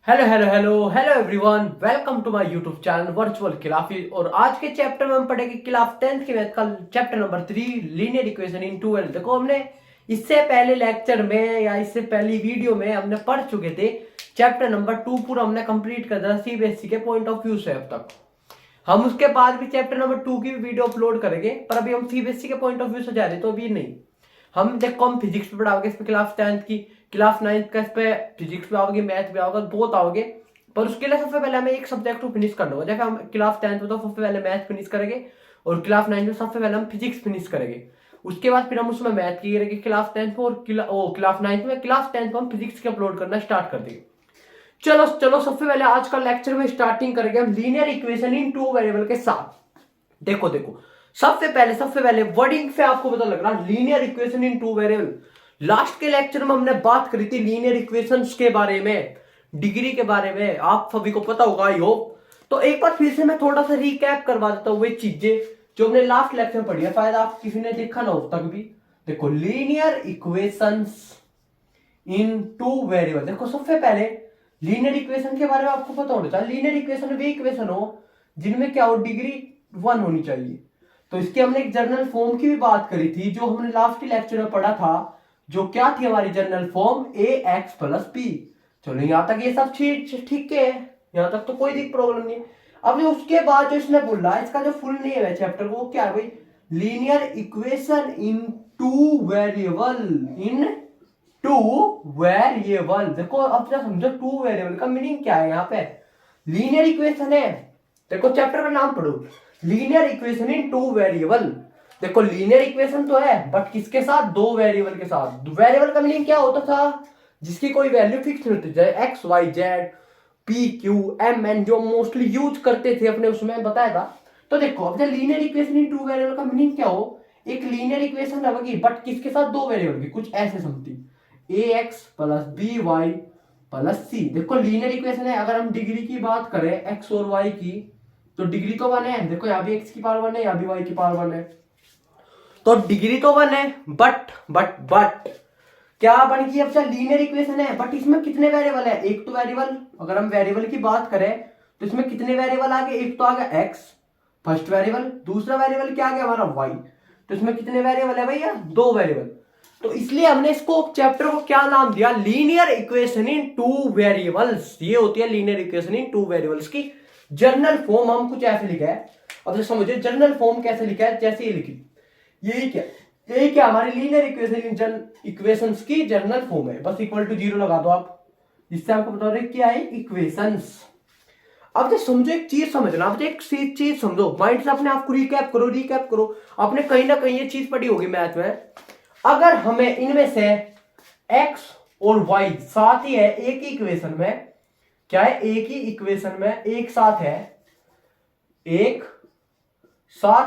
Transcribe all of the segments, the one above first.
Hello hello hello hello everyone, welcome to my YouTube channel virtual खिलाफी। और आज के चैप्टर में हम पढ़ेंगे क्लास 10th के मैथ का चैप्टर नंबर 3 लीनियर इक्वेशन इन 2L। देखो, हमने इससे पहले लेक्चर में या इससे पहली वीडियो में हमने पढ़ चुके थे चैप्टर नंबर 2, पूरा हमने कंप्लीट कर दिया सीबीएसई के पॉइंट ऑफ व्यू से। अब तक हम उसके बाद भी चैप्टर नंबर 2 की भी वीडियो अपलोड करेंगे, पर अभी हम सीबीएसई के पॉइंट ऑफ व्यू से जा रहे, तो अभी नहीं। हम देखो, हम फिजिक्स पे पढ़ाओगे, इस पे क्लास 10th की, क्लास 9th का इस पे फिजिक्स पे आओगे, मैथ पे आओगे, बहुत आओगे। पर उसके लिए सबसे पहले हमें एक सब्जेक्ट को फिनिश करना होगा। जैसे हम क्लास 10th में तो सबसे पहले मैथ फिनिश करेंगे, और क्लास 9th में सबसे पहले हम फिजिक्स फिनिश करेंगे। उसके बाद फिर हम उसमें मैथ की करेंगे क्लास 10th में, और क्लास 9th में, क्लास 10th में हम फिजिक्स के अपलोड करना स्टार्ट कर देंगे। चलो चलो, सबसे पहले आज का लेक्चर में स्टार्टिंग करेंगे हम लीनियर इक्वेशन इन 2 वेरिएबल के साथ। देखो देखो, सबसे पहले वर्डिंग से आपको पता लग रहा linear equation in 2 variable. Last के लेक्चर में हमने बात करी थी लीनियर इक्वेशंस के बारे में, डिग्री के बारे में, आप सभी को पता होगा आई होप। तो एक बार फिर से मैं थोड़ा सा रिकैप करवा देता हूँ वे चीजें जो हमने लास्ट लेक्चर में पढ़ी है, शायद आप किसी ने देखा ना हो तक भी। देखो, लीनियर इक्वेशंस इन 2 वेरिएबल। देखो, सबसे पहले लीनियर इक्वेशन के बारे में आपको पता होना चाहिए। लीनियर इक्वेशन वे इक्वेशन हो जिनमें क्या हो, डिग्री 1 होनी चाहिए। तो इसके हमने एक जनरल फॉर्म की भी बात करी थी, जो हमने लास्ट के लेक्चर में पढ़ा था, जो क्या थी हमारी जनरल फॉर्म, ए एक्स प्लस बी। चलो, यहां तक ये सब चीज ठीक है, यहां तक तो कोई दिक्कत प्रॉब्लम नहीं। अब उसके बाद जो इसने बोला, इसका जो फुल नेम है चैप्टर वो क्या है भाई, linear equation in 2 variable. In 2 variable. देखो, अब क्या समझो, 2 वेरिएबल का मीनिंग क्या है। यहाँ पे लीनियर इक्वेशन है, देखो चैप्टर का नाम पढ़ो, लीनियर इक्वेशन इन 2 वेरिएबल। देखो, लीनियर इक्वेशन तो है, बट किसके साथ, 2 वेरिएबल के साथ। वेरिएबल का मीनिंग क्या होता था, जिसकी कोई वैल्यू फिक्स होती है, x y z p q m n, जो मोस्टली यूज करते थे अपने उसमें बताया था। तो देखो, अब लीनियर इक्वेशन इन 2 वेरिएबल का मीनिंग क्या हो, एक लीनियर इक्वेशन होगी बट किसके साथ, 2 वेरिएबल की, कुछ ऐसे something, A X plus B Y plus C. देखो, लीनियर इक्वेशन है, अगर हम डिग्री की बात करें एक्स और वाई की, तो डिग्री तो 1 है। देखो, यहाँ भी एक्स की पावर 1 है, यहाँ भी वाई की पावर 1 है, तो डिग्री तो 1 है। बट क्या बन गई, अब लीनियर इक्वेशन है, बट इसमें कितने वेरिएबल है, एक तो वेरिएबल, अगर हम वेरिएबल की बात करें तो इसमें कितने वेरिएबल आ गए, एक तो आ गया एक्स फर्स्ट वेरिएबल, दूसरा वेरिएबल क्या आ गया हमारा वाई। तो इसमें कितने वेरिएबल है भैया, 2 वेरिएबल। तो इसलिए हमने इसको चैप्टर को क्या नाम दिया, लीनियर इक्वेशन इन 2 वेरिएबल्स। ये होती है लीनियर इक्वेशन इन 2 वेरिएबल्स की जर्नल फॉर्म। हम कुछ ऐसे लिखा है, अब समझिए जर्नल फॉर्म कैसे लिखा है, जैसे ये लिखी, यही क्या हमारी लीनियर इक्वेशन इक्वेशंस की जर्नल फॉर्म है। बस इक्वल टू 0 लगा दो आप, जिससे आपको पता हो रहा है क्या है, इक्वेशंस। अब जो समझो, एक चीज समझना, अब एक चीज समझो, माइंड से अपने आप को रिकैप करो। आपने कहीं ना कहीं ये चीज पढ़ी होगी मैथ में। अगर हमें इनमें से x और y साथ ही है एक ही इक्वेशन में, क्या है, एक ही इक्वेशन में एक साथ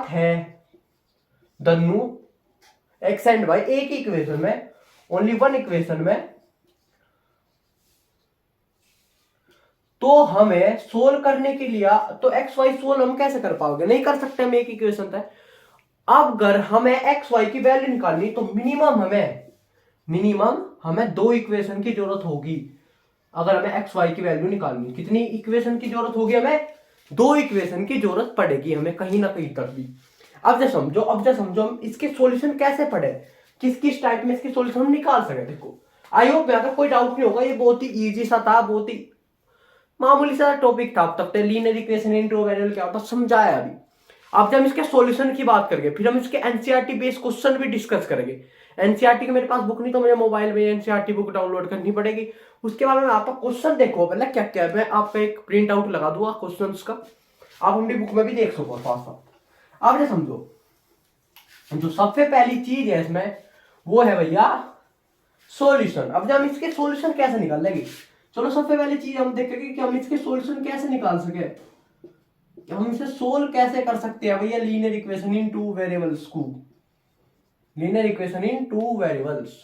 है दोनों x एंड y एक ही इक्वेशन में, ओनली वन इक्वेशन में, तो हमें सोल्व करने के लिए, तो एक्स वाई सोल्व हम कैसे कर पाओगे, नहीं कर सकते, हम एक इक्वेशन था। अब अगर हमें एक्स वाई की वैल्यू निकालनी, तो मिनिमम हमें 2 इक्वेशन की जरूरत होगी। अगर हमें एक्स वाई की वैल्यू निकालनी, कितनी इक्वेशन की जरूरत होगी, हमें 2 इक्वेशन की जरूरत पड़ेगी हमें, कहीं ना कहीं तक भी। अब समझो हम इसके सॉल्यूशन कैसे पढ़े, किस टाइप में इसके सॉल्यूशन हम निकाल सके। देखो, आई होप यहाँ तक कोई डाउट नहीं होगा, ये बहुत ही इजी सा था, बहुत ही मामूली सा टॉपिक था। अब तक लीनियर इक्वेशन इन 2 वेरिएबल क्या होता है समझाया अभी। अब जब हम इसके सॉल्यूशन की बात करेंगे, फिर हम इसके एनसीईआरटी बेस्ड क्वेश्चन भी डिस्कस करेंगे। एनसीईआरटी की मेरे पास बुक नहीं, तो मुझे मोबाइल में एनसीईआरटी बुक डाउनलोड करनी पड़ेगी। उसके बाद में आपका क्वेश्चन देखो, पहले क्या क्या है, मैं आपको एक प्रिंट आउट लगा दूंगा क्वेश्चन का, आप अपनी बुक में भी देख सको साथ साथ। अब समझो, जो सबसे पहली चीज है इसमें, वो है भैया सॉल्यूशन। अब जब हम इसके सॉल्यूशन कैसे निकाल लेंगे, चलो सबसे पहली चीज हम देखेंगे कि हम इसके सॉल्यूशन कैसे निकाल सके, हम इसे सोल्व कैसे कर सकते हैं भैया, लीनियर इक्वेशन इन 2 वेरिएबल्स को। लीनियर इक्वेशन इन 2 वेरिएबल्स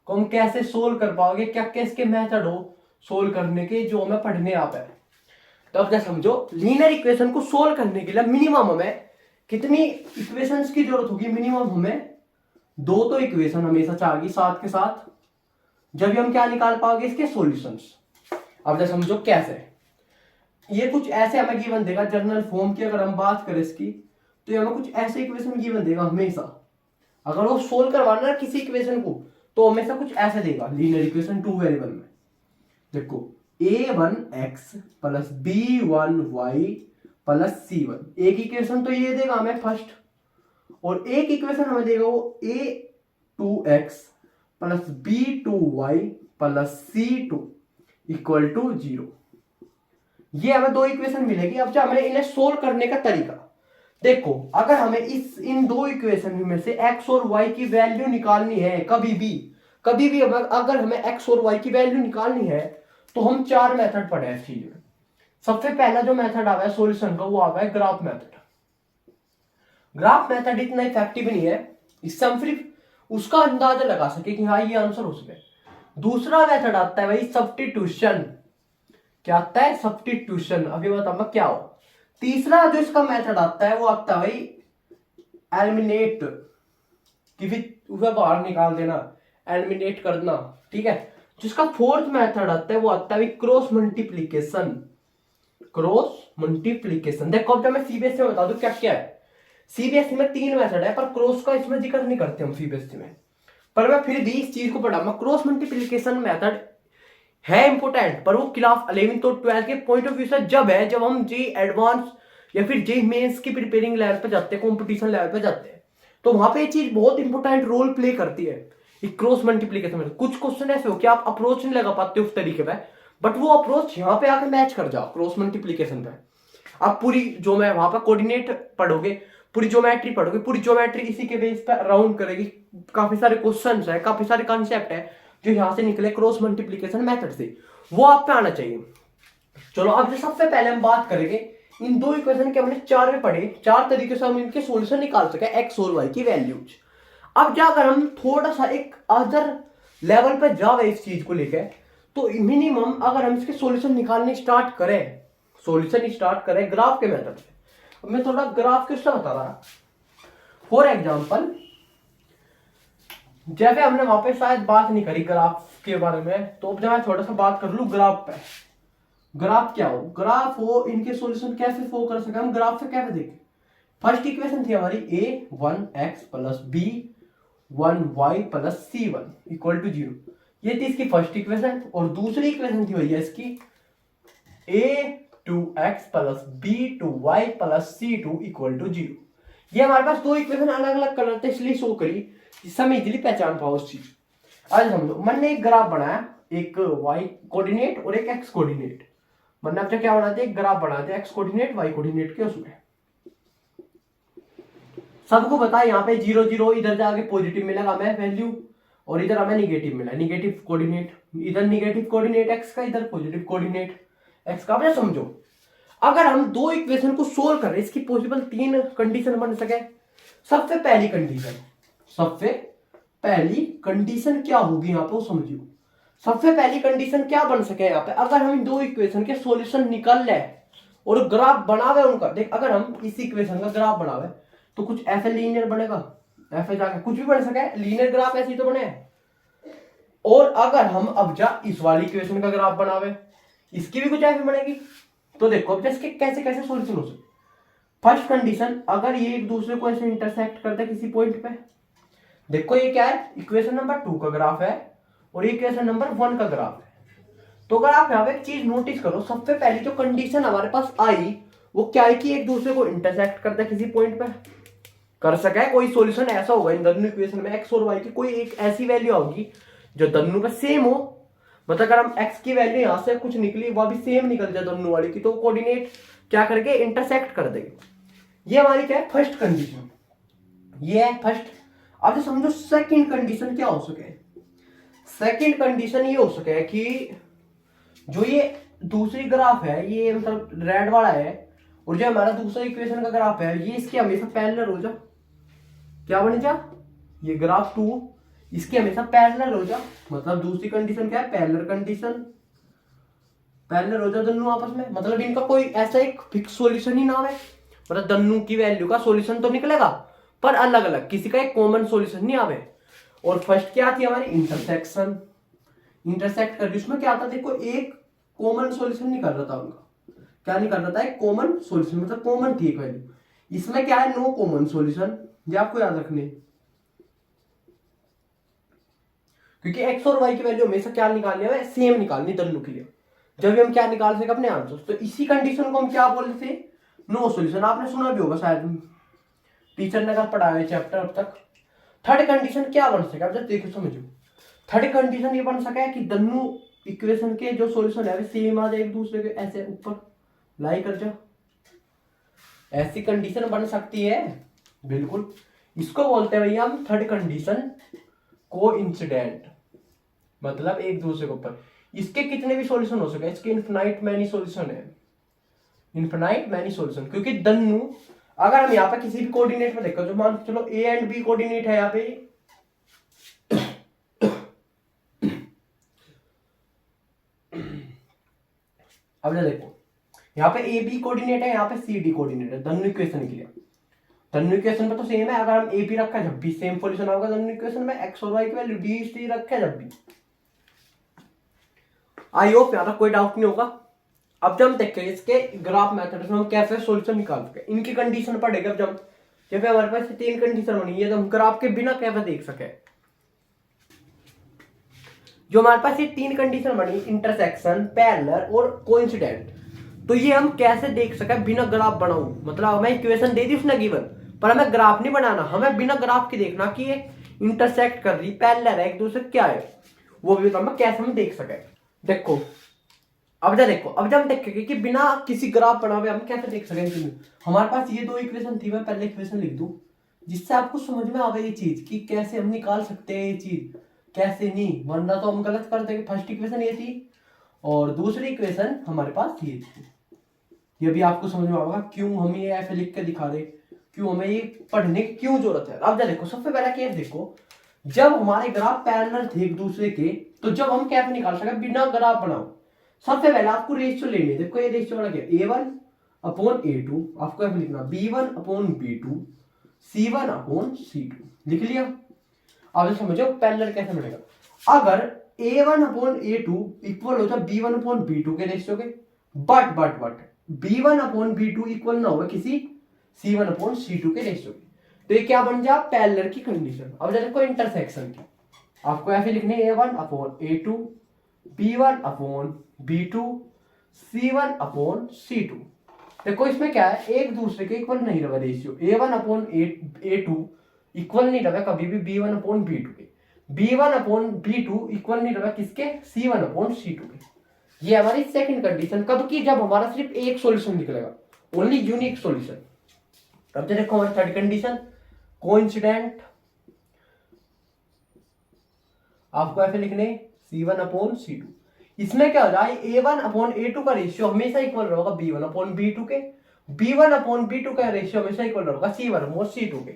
को हम कैसे सोल्व कर पाओगे, क्या क्या इसके मेथड हो सोल्व करने के, जो हमें पढ़ने आप है। तो अब क्या समझो, लीनियर इक्वेशन को सोल्व करने के लिए मिनिमम हमें कितनी इक्वेशंस की जरूरत होगी, मिनिमम हमें 2 तो इक्वेशन हमेशा चाहिए साथ के साथ, जब हम क्या निकाल पाओगे, इसके सॉल्यूशंस। अब जैसे समझो कैसे, ये कुछ ऐसे हमें गिवन देगा जनरल फॉर्म की। अगर हम बात करें इसकी तो ये हमें कुछ ऐसे इक्वेशन गिवन देगा हमेशा। अगर वो सोल्व करवाना है किसी इक्वेशन को तो हमेशा कुछ ऐसे देगा लीनियर इक्वेशन टू वेरिएबल में। देखो a1x plus b1y plus c1, एक इक्वेशन तो ये देगा हमें फर्स्ट, और एक इक्वेशन हमें देगा वो a2x plus b2y plus c2 equal to 0। ये हमें दो इक्वेशन मिलेगी। अब हमें इन्हें सोल्व करने का तरीका देखो, अगर हमें इन दो इक्वेशन में से x और y की वैल्यू निकालनी है कभी भी अगर हमें x और y की वैल्यू निकालनी है तो हम चार मेथड पढ़े हैं इस चीज में। सबसे पहला जो मेथड आवा है सॉल्यूशन का वो आवा है ग्राफ मेथड। ग्राफ मेथड इतना इफेक्टिव नहीं है, इससे हम सिर्फ उसका अंदाजा लगा सके कि हाँ ये आंसर हो सके। दूसरा मेथड आता है भाई सब्स्टिट्यूशन। क्या आता है? सब्स्टिट्यूशन। अभी बताऊंगा क्या हो। तीसरा जो इसका मेथड आता है वो आता है भाई एलिमिनेट, कि फिर उसे बाहर निकाल देना, एलिमिनेट करना, ठीक है। जिसका फोर्थ मेथड आता है वो आता है क्रॉस मल्टीप्लीकेशन। क्रॉस मल्टीप्लीकेशन देखो, अब जब मैं सीबीएसई में बता दूं क्या क्या है। सीबीएसई में तीन मेथड है पर क्रॉस का इसमें जिक्र नहीं करते हम सीबीएसई में, पर मैं फिर भी इस चीज को पढ़ाऊंगा। क्रॉस मल्टीप्लीकेशन मेथड है इंपोर्टेंट, पर वो क्लास 11th और 12th के पॉइंट ऑफ व्यू से जब हम जी एडवांस या फिर जे मेंस की प्रिपेयरिंग लेवल पे जाते हैं, कंपटीशन लेवल पे जाते हैं, तो वहां पे ये चीज बहुत इंपोर्टेंट रोल प्ले करती है क्रॉस मल्टीप्लीकेशन में। कुछ क्वेश्चन ऐसे हो कि आप अप्रोच नहीं लगा पाते उस तरीके पे, बट वो अप्रोच यहाँ पे आके मैच कर जाओ क्रॉस मल्टीप्लीकेशन पे। आप पूरी जो मैं वहां पर कोऑर्डिनेट पढ़ोगे, पूरी ज्योमेट्री पढ़ोगे, पूरी ज्योमेट्री इसी के बेस पे अराउंड करेगी। काफी सारे क्वेश्चन है, काफी सारे कॉन्सेप्ट है जो यहाँ से निकले क्रॉस मल्टीप्लीकेशन मेथड से, वो आप पे आना चाहिए। चलो अब जो सबसे पहले हम बात करेंगे इन दो इक्वेशन के, हमने चार में पढ़े, चार तरीके से हम इनके सॉल्यूशन निकाल सके एक्स और वाई की वैल्यूज। अब जाकर हम थोड़ा सा एक अदर लेवल पे जावे इस चीज को लेकर, तो मिनिमम अगर हम इसके सॉल्यूशन निकालने स्टार्ट करें ग्राफ के मेथड से। मैं थोड़ा ग्राफ किससे बता रहा, फॉर एग्जाम्पल जैसे हमने वहां पे शायद बात नहीं करी ग्राफ के बारे में, तो अब जब मैं थोड़ा सा बात कर लू ग्राफ पे। ग्राफ क्या हो? ग्राफ हो इनके सॉल्यूशन कैसे फो कर सके हम ग्राफ से कैसे देखें। फर्स्ट इक्वेशन थी हमारी a1x plus b1y plus c1 equal to 0, ये थी इसकी फर्स्ट इक्वेशन। और दूसरी इक्वेशन थी भैया इसकी a2x plus b2y plus c2 equal to 0। ये हमारे पास दो इक्वेशन अलग अलग कलर थे इसलिए शो करी जिससे हम इजीली पहचान पाओ उस चीज। आज समझो, मैंने एक ग्राफ बनाया, एक y कोऑर्डिनेट और एक x कोऑर्डिनेट। मैंने अब क्या बनाते, एक ग्राफ बनाते x कोऑर्डिनेट y कोऑर्डिनेट के, उसमें सबको पता है यहाँ पे 0 0, इधर जाके पॉजिटिव मिलेगा हमें वैल्यू, और इधर हमें निगेटिव मिला, निगेटिव कोऑर्डिनेट, इधर निगेटिव कोऑर्डिनेट x का, इधर पॉजिटिव कोऑर्डिनेट x का। अब समझो अगर हम दो इक्वेशन को सोल्व करें, इसकी पॉसिबल तीन कंडीशन बन सके। सबसे पहली कंडीशन क्या होगी यहाँ पे वो समझियो। सबसे पहली कंडीशन क्या बन सके यहाँ पे, अगर हम दो इक्वेशन के सॉल्यूशन निकाल ले और ग्राफ बनावे उनका। देख अगर हम इस इक्वेशन का ग्राफ बनावे तो कुछ ऐसे लीनियर बनेगा, ऐसे जाके कुछ भी बन सके, लीनियर ग्राफ ऐसे ही तो बने। और अगर हम अब जा इस वाली इक्वेशन का ग्राफ बनावे, इसकी भी कुछ ऐसे बनेगी। तो देखो अब इसके कैसे कैसे सॉल्यूशन हो सकते। फर्स्ट कंडीशन, अगर ये एक दूसरे को ऐसे इंटरसेक्ट करते हैं किसी पॉइंट पे। देखो ये क्या है, इक्वेशन नंबर 2 का ग्राफ है और इक्वेशन नंबर 1 का ग्राफ है। तो अगर आप यहाँ पे एक चीज नोटिस करो, सबसे पहली जो कंडीशन हमारे पास आई वो क्या है कि एक दूसरे को इंटरसेक्ट करते हैं किसी पॉइंट पे, कर सका है। कोई सॉल्यूशन ऐसा होगा इन दोनों इक्वेशन में एक्स और वाई की, कोई एक ऐसी वैल्यू होगी जो दोनों पे सेम हो। मतलब अगर हम x की वैल्यू यहां से कुछ निकली वह भी सेम निकल जाए दोनों वाली की, तो कोऑर्डिनेट क्या करके इंटरसेक्ट कर देंगे। ये हमारी क्या है, फर्स्ट कंडीशन, ये है फर्स्ट। अब जो समझो सेकंड कंडीशन क्या हो सके। सेकंड कंडीशन ये हो सके कि जो ये दूसरी ग्राफ है, ये मतलब रेड वाला है, और जो हमारा दूसरा इक्वेशन का ग्राफ है ये इसके हमेशा पैरेलल हो जा। क्या बने जा, ये ग्राफ 2 इसके हमेशा पैरेलल हो जा। मतलब दूसरी कंडीशन क्या है, पैरेलल कंडीशन, पैरेलल हो जा दोनों आपस में। मतलब इनका कोई ऐसा एक फिक्स सॉल्यूशन ही ना है, मतलब दोनों की वैल्यू का सॉल्यूशन तो निकलेगा पर अलग अलग, किसी का एक कॉमन सॉल्यूशन नहीं आवे। और फर्स्ट क्या थी हमारी, इंटरसेक्शन। इंटरसेक्ट कर, उसमें क्या आता है देखो, एक कॉमन सॉल्यूशन निकल रहा था उनका। क्या निकल रहा था? एक कॉमन सॉल्यूशन, मतलब कॉमन थी एक वैल्यू। इसमें क्या है? No common solution. ये आपको याद रखने है। क्योंकि एक्स और वाई की वैल्यू हमेशा क्या निकालनी है? सेम निकालनी दोनों के लिए, जब भी हम क्या निकाल सके अपने आंसर। तो इसी कंडीशन को हम क्या बोलते थे? No solution. आपने सुना भी होगा शायद, टीचर ने अगर पढ़ाया है चैप्टर अब तक। थर्ड कंडीशन क्या बन सके? अब जब देखो समझो, थर्ड कंडीशन ये बन सके कि दोनों इक्वेशन के जो सॉल्यूशन है सेम आ जाए एक दूसरे के, ऐसे ऊपर लाई कर जा। ऐसी कंडीशन बन सकती है, बिल्कुल। इसको बोलते हैं भैया हम थर्ड कंडीशन कोइंसिडेंट, मतलब एक दूसरे के ऊपर। इसके कितने भी सॉल्यूशन हो सके, इसके इनफिनाइट मैनी सॉल्यूशन है, इनफिनाइट मैनी सॉल्यूशन। क्योंकि दोनों, अगर हम यहाँ पे किसी भी कोऑर्डिनेट में देखो, जो मान चलो ए एंड बी कोऑर्डिनेट है यहाँ पे, अब देखो यहाँ पे ए बी कोऑर्डिनेट है, यहाँ पे सी डी कोऑर्डिनेट है दोनों इक्वेशन के लिए। दोनों इक्वेशन पे तो सेम है। अगर हम ए बी रखा जब भी सेम सॉल्यूशन होगा दोनों इक्वेशन में। एक्स और वाई की वैल्यू डी सी रखे जब भी। आई होप यहाँ तक कोई डाउट नहीं होगा। अब जब हम देखते हैं इसके ग्राफ मेथड से हम कैसे सॉल्यूशन निकाल सके, इनकी कंडीशन पढ़ेगा। जब हमारे पास तीन कंडीशन बनी है तो हम ग्राफ के बिना कैसे देख सके। जो हमारे पास ये तीन कंडीशन बनी, इंटरसेक्शन, पैरेलल और कोइंसिडेंट, तो ये हम कैसे देख सके बिना ग्राफ बनाऊ। मतलब हमें इक्वेशन दे दी उसने गिवन, पर हमें ग्राफ नहीं बनाना, हमें बिना ग्राफ के देखना कि ये इंटरसेक्ट कर रही, पैरेलल है एक दूसरे क्या है, वो भी हमें कैसे हम देख सके। देखो अब जब हम देखेंगे कि बिना किसी ग्राफ बना हुए हम कैसे देख सकेंगे। हमारे पास ये दो इक्वेशन थी, मैं पहले इक्वेशन लिख दूं जिससे आपको समझ में आ गई ये चीज कि कैसे हम निकाल सकते हैं ये चीज, कैसे नहीं, वरना तो हम गलत कर देंगे। फर्स्ट इक्वेशन ये थी और दूसरी इक्वेशन हमारे पास ये थी। ये भी आपको समझ में आएगा क्यों हम ये ऐसे लिख के दिखा रहे, क्यों हमें ये पढ़ने की क्यों जरूरत है। अब देखो सबसे पहला केस देखो, जब हमारे ग्राफ पैरेलल थे एक दूसरे के, तो जब हम कैसे निकाल सके बिना ग्राफ बनाओ। सबसे पहले आपको रेशियो लेनी है। देखो ये रेशियो बना क्या, A1/A2, आपको ऐसे लिखना B1/B2, C1/C2, लिख लिया। अब समझो पैरेलल कैसे बनेगा। अगर A1/A2 इक्वल हो जाए B1/B2 के रेशियो के, बट B1/B2 इक्वल ना हो किसी C1/C2 के रेशियो के, तो ये क्या बन जाए? पैरेलल की कंडीशन। अब देखो इंटरसेक्शन की, आपको ऐसे लिखने A1/A2, B1/B2, C1/C2। देखो इसमें क्या है, एक दूसरे के इक्वल नहीं रहा रेशियो। A1/A2 इक्वल नहीं रहा कभी भी B1/B2 के, B1/B2 इक्वल नहीं रहा किसके? C1/C2 के। ये हमारी सेकंड कंडीशन कब की? जब हमारा सिर्फ एक सॉल्यूशन निकलेगा, ओनली यूनिक सॉल्यूशन। अब देखो हमारी थर्ड कंडीशन कोइंसिडेंट, आपको ऐसे लिखने C1/C2। इसमें क्या हो जाए, A1/A2 का रेशियो हमेशा इक्वल रहेगा B1/B2 के, B1/B2 का रेशियो हमेशा इक्वल रहेगा C1/C2 के।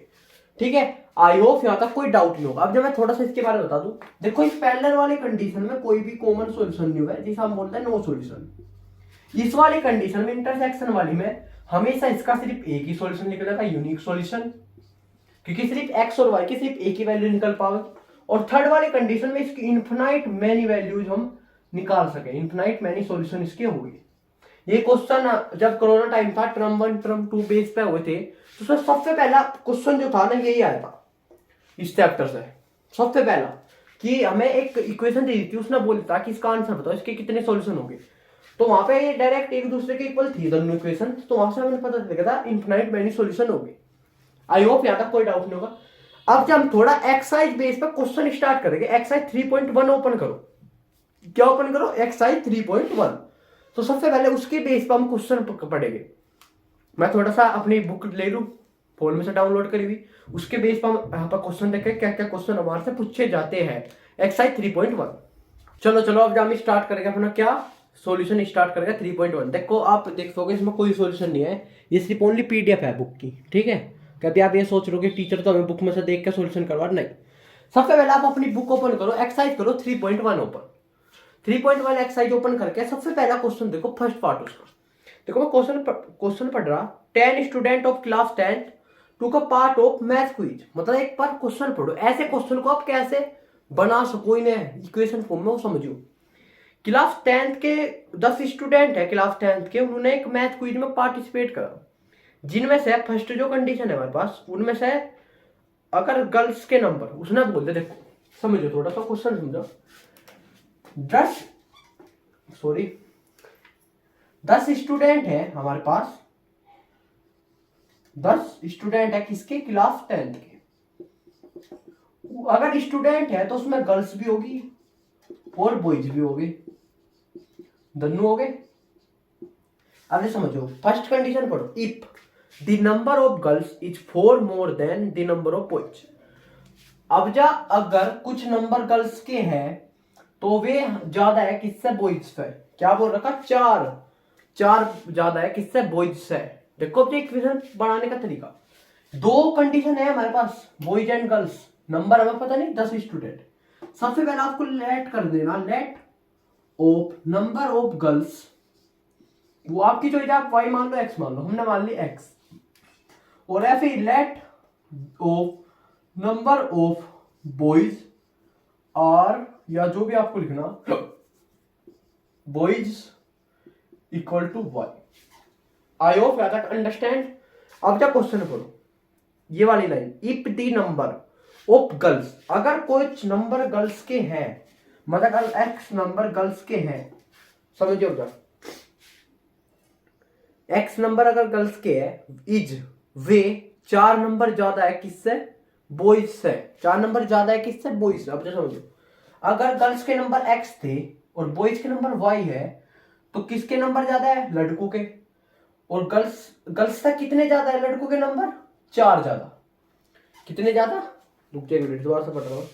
ठीक है, आई होप यहां तक कोई डाउट नहीं होगा। अब जब मैं थोड़ा सा इसके बारे में बता दूं, देखो इस पैरेलल वाली कंडीशन में कोई भी कॉमन सॉल्यूशन नहीं हुआ है, जिसे हम बोलते हैं नो सॉल्यूशन। इस वाली कंडीशन में, इंटरसेक्शन वाली में, हमेशा इसका सिर्फ एक ही सॉल्यूशन निकलेगा, यूनिक सॉल्यूशन, क्योंकि सिर्फ एक्स और वाई की सिर्फ एक ही वैल्यू निकल पाएगी। और थर्ड वाली कंडीशन में इसकी इन्फिनाइट मैनी वैल्यूज हम निकाल सके, इन्फिनाइट मैनी सॉल्यूशन इसके हो गए। ये क्वेश्चन जब कोरोना टाइम था, टर्म 1 टर्म 2 बेस पे हुए थे, तो उसमें सबसे पहला क्वेश्चन जो था ना, यही आया था इस चैप्टर से। सबसे पहला कि हमें एक इक्वेशन दी थी, उसने बोला था कि इसका आंसर बताओ, इसके कितने सॉल्यूशन होंगे। तो वहां पे डायरेक्ट एक दूसरे के इक्वल थी दोनों इक्वेशन, तो वहां से हमें पता चल था इन्फिनाइट मैनी सॉल्यूशन होंगे। आई होप यहां तक कोई डाउट नहीं होगा। अब जब हम थोड़ा एक्सरसाइज बेस पर क्वेश्चन स्टार्ट करेंगे, एक्सरसाइज 3.1 ओपन करो। क्या ओपन करो? एक्सरसाइज 3.1। तो सबसे पहले उसके बेस पर हम क्वेश्चन पढ़ेंगे। मैं थोड़ा सा अपनी बुक ले लूं, फोन में से डाउनलोड करी हुई, उसके बेस पर हम यहाँ पर क्वेश्चन देखें क्या क्या क्वेश्चन हमारे से पूछे जाते हैं। एक्सरसाइज 3.1। चलो अब हम स्टार्ट करेंगे अपना क्या सॉल्यूशन स्टार्ट करेंगे 3.1। देखो आप देखोगे इसमें कोई सॉल्यूशन नहीं है, ये सिर्फ ओनली पीडीएफ है बुक की। ठीक है, कभी आप ये सोच रहे हो कि टीचर तो हमें बुक में से देख के सॉल्यूशन करवा, नहीं। सबसे पहले आप अपनी बुक ओपन करो, एक्सरसाइज करो 3.1 ओपन। 3.1 एक्सरसाइज ओपन करके सबसे पहला क्वेश्चन देखो, फर्स्ट पार्ट उसका। देखो मैं क्वेश्चन पढ़ रहा, 10 स्टूडेंट ऑफ क्लास 10 टू का पार्ट ऑफ मैथ क्विज। मतलब एक बार क्वेश्चन पढ़ो, ऐसे क्वेश्चन को आप कैसे बना सको इन्हें इक्वेशन फॉर्म में, वो समझो क्लास 10th के 10 स्टूडेंट है क्लास 10th के, उन्होंने एक मैथ क्विज में पार्टिसिपेट करा, जिनमें से फर्स्ट जो कंडीशन है हमारे पास उनमें से अगर गर्ल्स के नंबर उसने बोलते, देखो समझो थोड़ा सा क्वेश्चन समझो, 10 स्टूडेंट है हमारे पास, 10 स्टूडेंट है किसके, क्लास 10th के। अगर स्टूडेंट है तो उसमें गर्ल्स भी होगी और बॉयज भी होंगे, दोनों हो गए। अब ये समझो फर्स्ट कंडीशन पढ़ो, if the number of girls is 4 more than the number of boys. अब जा अगर कुछ नंबर गर्ल्स के हैं तो वे ज्यादा है किससे, बॉयज से। क्या बोल रखा, 4 ज्यादा है किससे, बॉयज से। देखो अब इक्वेशन बनाने का तरीका, दो कंडीशन है हमारे पास, बॉयज एंड गर्ल्स, नंबर हमें पता नहीं 10 स्टूडेंट। सबसे पहले आपको लेट कर देना, let of number of girls, वो आपकी चॉइस है, आप वाई मान लो एक्स मान लो, हमने मान ली एक्स, और ऐसे let of number of boys are, या जो भी आपको लिखना, boys equal to y. I hope क्या तक अंडरस्टैंड। अब जब क्वेश्चन करो ये वाली line, if the number of girls, अगर कुछ नंबर गर्ल्स के हैं, मतलब अगर एक्स नंबर गर्ल्स के हैं, समझो क्या, एक्स नंबर अगर गर्ल्स के है, इज वे 4 नंबर ज्यादा है किससे, बॉयज से। 4 नंबर ज्यादा है किससे, बॉयज से। अब जो समझो अगर गर्ल्स के नंबर एक्स थे और बॉयज के नंबर वाई है, तो किसके नंबर ज्यादा है, लड़कों के। और गर्ल्स तक कितने ज्यादा है, लड़कों के नंबर 4 ज्यादा। कितने ज्यादा, रुक जाइए मिनट दोबारा से पढ़ रहा हूँ,